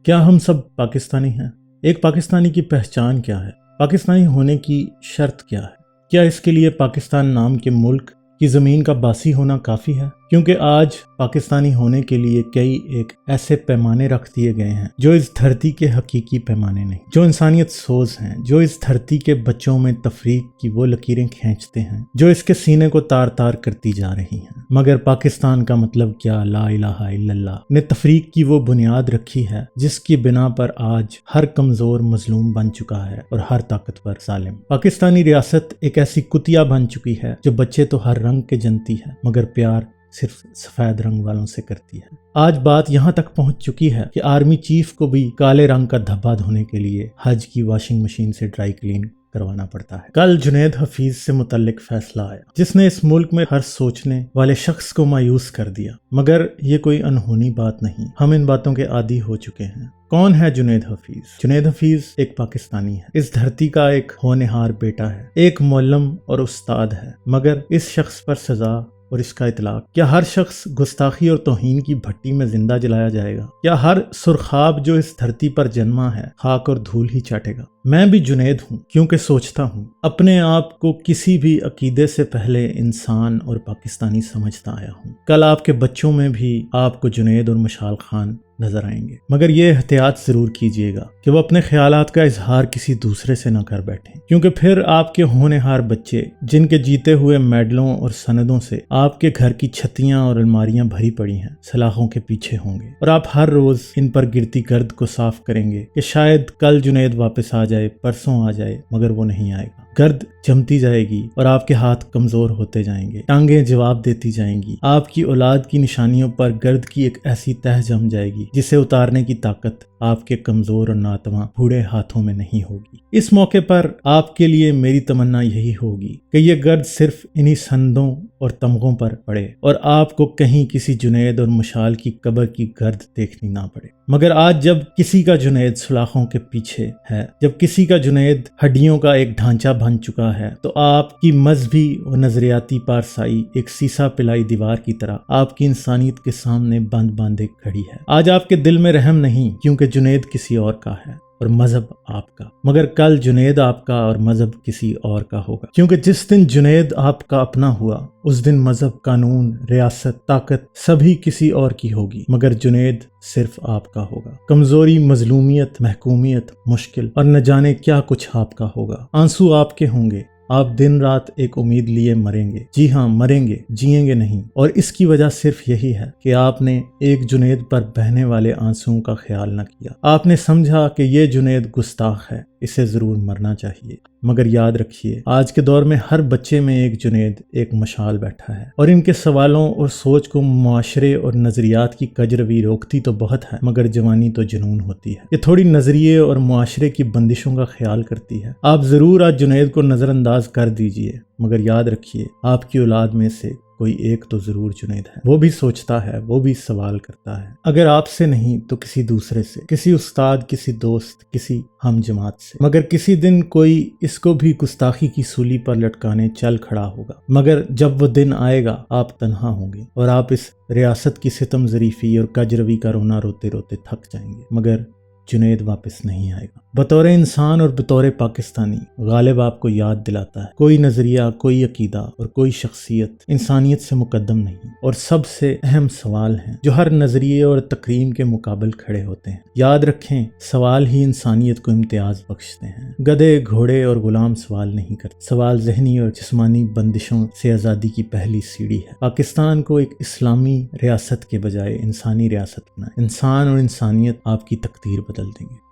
کیا ہم سب پاکستانی ہیں؟ ایک پاکستانی کی پہچان کیا ہے؟ پاکستانی ہونے کی شرط کیا ہے؟ کیا اس کے لیے پاکستان نام کے ملک کی زمین کا باسی ہونا کافی ہے؟ کیونکہ آج پاکستانی ہونے کے لیے کئی ایک ایسے پیمانے رکھ دیے گئے ہیں جو اس دھرتی کے حقیقی پیمانے نہیں، جو انسانیت سوز ہیں، جو اس دھرتی کے بچوں میں تفریق کی وہ لکیریں کھینچتے ہیں جو اس کے سینے کو تار تار کرتی جا رہی ہیں۔ مگر پاکستان کا مطلب کیا لا الہ الا اللہ نے تفریق کی وہ بنیاد رکھی ہے جس کی بنا پر آج ہر کمزور مظلوم بن چکا ہے اور ہر طاقتور ظالم۔ پاکستانی ریاست ایک ایسی کتیا بن چکی ہے جو بچے تو ہر رنگ کے جنتی ہے مگر پیار صرف سفید رنگ والوں سے کرتی ہے۔ آج بات یہاں تک پہنچ چکی ہے کہ آرمی چیف کو بھی کالے رنگ کا دھبا دھونے کے لیے حج کی واشنگ مشین سے ڈرائی کلین کروانا پڑتا ہے۔ کل جنید حفیظ سے متعلق فیصلہ آیا جس نے اس ملک میں ہر سوچنے والے شخص کو مایوس کر دیا، مگر یہ کوئی انہونی بات نہیں، ہم ان باتوں کے عادی ہو چکے ہیں۔ کون ہے جنید حفیظ؟ جنید حفیظ ایک پاکستانی ہے، اس دھرتی کا ایک ہونہار بیٹا ہے، ایک معلم اور استاد ہے، مگر اس شخص پر سزا اور اس کا اطلاق، کیا ہر شخص گستاخی اور توہین کی بھٹی میں زندہ جلایا جائے گا؟ کیا ہر سرخاب جو اس دھرتی پر جنما ہے خاک اور دھول ہی چاٹے گا؟ میں بھی جنید ہوں کیونکہ سوچتا ہوں، اپنے آپ کو کسی بھی عقیدے سے پہلے انسان اور پاکستانی سمجھتا آیا ہوں۔ کل آپ کے بچوں میں بھی آپ کو جنید اور مشال خان نظر آئیں گے، مگر یہ احتیاط ضرور کیجیے گا کہ وہ اپنے خیالات کا اظہار کسی دوسرے سے نہ کر بیٹھیں، کیونکہ پھر آپ کے ہونہار بچے جن کے جیتے ہوئے میڈلوں اور سندوں سے آپ کے گھر کی چھتیاں اور الماریاں بھری پڑی ہیں سلاخوں کے پیچھے ہوں گے، اور آپ ہر روز ان پر گرتی گرد کو صاف کریں گے کہ شاید کل جنید واپس آ جائے، پرسوں آ جائے، مگر وہ نہیں آئے گا۔ گرد جمتی جائے گی اور آپ کے ہاتھ کمزور ہوتے جائیں گے، ٹانگیں جواب دیتی جائیں گی، آپ کی اولاد کی نشانیوں پر گرد کی ایک ایسی تہ جم جائے گی جسے اتارنے کی طاقت آپ کے کمزور اور ناتواں بوڑھے ہاتھوں میں نہیں ہوگی۔ اس موقع پر آپ کے لیے میری تمنا یہی ہوگی کہ یہ گرد صرف انہی سندوں اور تمغوں پر پڑے اور آپ کو کہیں کسی جنید اور مشال کی قبر کی گرد دیکھنی نہ پڑے۔ مگر آج جب کسی کا جنید سلاخوں کے پیچھے ہے، جب کسی کا جنید ہڈیوں کا ایک ڈھانچہ بن چکا ہے، تو آپ کی مذہبی اور نظریاتی پارسائی ایک سیسا پلائی دیوار کی طرح آپ کی انسانیت کے سامنے بند باندھے کھڑی ہے۔ آج آپ کے دل میں رحم نہیں کیونکہ جنید کسی اور کا ہے اور مذہب آپ کا، مگر کل جنید آپ کا اور مذہب کسی اور کا ہوگا، کیونکہ جس دن جنید آپ کا اپنا ہوا اس دن مذہب، قانون، ریاست، طاقت سبھی کسی اور کی ہوگی، مگر جنید صرف آپ کا ہوگا۔ کمزوری، مظلومیت، محکومیت، مشکل اور نہ جانے کیا کچھ آپ کا ہوگا۔ آنسو آپ کے ہوں گے، آپ دن رات ایک امید لیے مریں گے، جی ہاں مریں گے، جئیں گے نہیں، اور اس کی وجہ صرف یہی ہے کہ آپ نے ایک جنید پر بہنے والے آنسوؤں کا خیال نہ کیا۔ آپ نے سمجھا کہ یہ جنید گستاخ ہے، اسے ضرور مرنا چاہیے، مگر یاد رکھیے آج کے دور میں ہر بچے میں ایک جنید، ایک مشال بیٹھا ہے، اور ان کے سوالوں اور سوچ کو معاشرے اور نظریات کی کجروی روکتی تو بہت ہے مگر جوانی تو جنون ہوتی ہے۔ یہ تھوڑی نظریے اور معاشرے کی بندشوں کا خیال کرتی ہے۔ آپ ضرور آج جنید کو نظر انداز کر دیجئے، مگر یاد رکھیے آپ کی اولاد میں سے کوئی ایک تو ضرور جنید ہے، وہ بھی سوچتا ہے، وہ بھی سوال کرتا ہے، اگر آپ سے نہیں تو کسی دوسرے سے، کسی استاد، کسی دوست، کسی ہم جماعت سے، مگر کسی دن کوئی اس کو بھی گستاخی کی سولی پر لٹکانے چل کھڑا ہوگا، مگر جب وہ دن آئے گا آپ تنہا ہوں گے اور آپ اس ریاست کی ستم ظریفی اور کجروی کا رونا روتے روتے تھک جائیں گے، مگر جنید واپس نہیں آئے گا۔ بطور انسان اور بطور پاکستانی غالب آپ کو یاد دلاتا ہے کوئی نظریہ، کوئی عقیدہ اور کوئی شخصیت انسانیت سے مقدم نہیں، اور سب سے اہم سوال ہیں جو ہر نظریے اور تقریم کے مقابل کھڑے ہوتے ہیں۔ یاد رکھیں سوال ہی انسانیت کو امتیاز بخشتے ہیں، گدھے، گھوڑے اور غلام سوال نہیں کرتے۔ سوال ذہنی اور جسمانی بندشوں سے آزادی کی پہلی سیڑھی ہے۔ پاکستان کو ایک اسلامی ریاست کے بجائے انسانی ریاست بنائیں، انسان اور انسانیت آپ کی تقدیر بدل دیں گے۔